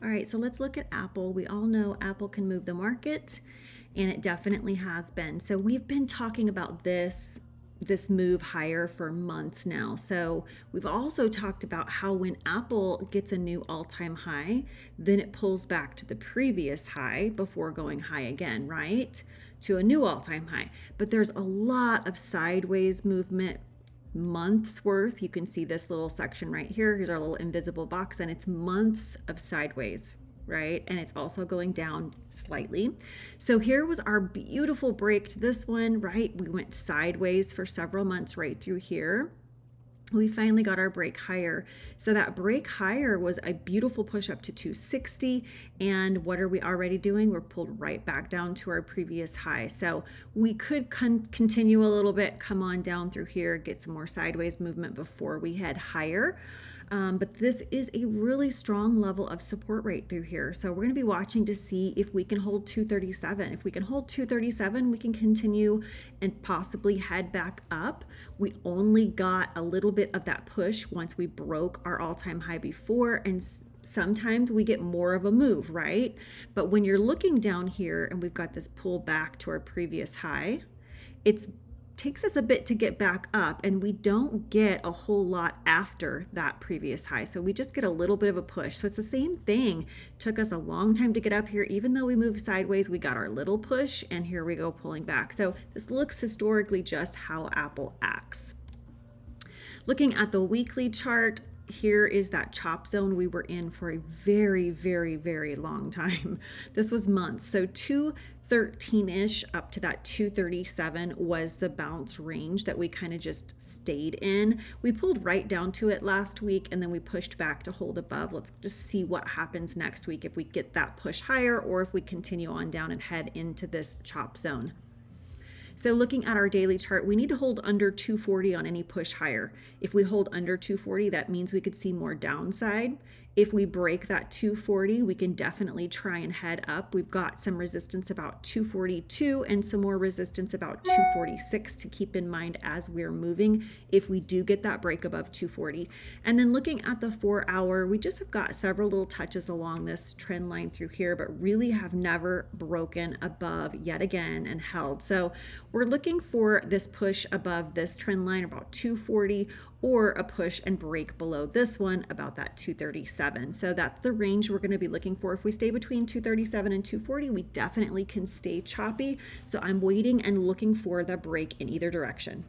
All right, so let's look at Apple. We all know Apple can move the market, and it definitely has been. So we've been talking about this move higher for months now. So we've also talked about how when Apple gets a new all-time high, then it pulls back to the previous high before going high again, right? To a new all-time high. But there's a lot of sideways movement months worth. You can see this little section right here. Here's our little invisible box, and it's months of sideways, right? And it's also going down slightly. So here was our beautiful break to this one, right? We went sideways for several months right through here. We finally got our break higher. So that break higher was a beautiful push up to 260. And what are we already doing? We're pulled right back down to our previous high. So we could continue a little bit, come on down through here, get some more sideways movement before we head higher. But this is a really strong level of support right through here. So we're going to be watching to see if we can hold 237. If we can hold 237, we can continue and possibly head back up. We only got a little bit of that push once we broke our all-time high before, and sometimes we get more of a move, right? But when you're looking down here and we've got this pull back to our previous high, it takes us a bit to get back up, and we don't get a whole lot after that previous high. So we just get a little bit of a push. So it's the same thing. Took us a long time to get up here. Even though we moved sideways, we got our little push, and here we go pulling back. So this looks historically just how Apple acts. Looking at the weekly chart, here is that chop zone we were in for a very, very, very long time. This was months. So 213-ish up to that 237 was the bounce range that we kind of just stayed in. We pulled right down to it last week, and then we pushed back to hold above. Let's just see what happens next week, if we get that push higher or if we continue on down and head into this chop zone. So looking at our daily chart, we need to hold under 240 on any push higher. If we hold under 240, that means we could see more downside. If we break that 240, we can definitely try and head up. We've got some resistance about 242 and some more resistance about 246 to keep in mind as we're moving if we do get that break above 240. And then looking at the 4 hour, we just have got several little touches along this trend line through here, but really have never broken above yet again and held. So we're looking for this push above this trend line about 240, or a push and break below this one about that 237. So that's the range we're going to be looking for. If we stay between 237 and 240, we definitely can stay choppy. So I'm waiting and looking for the break in either direction.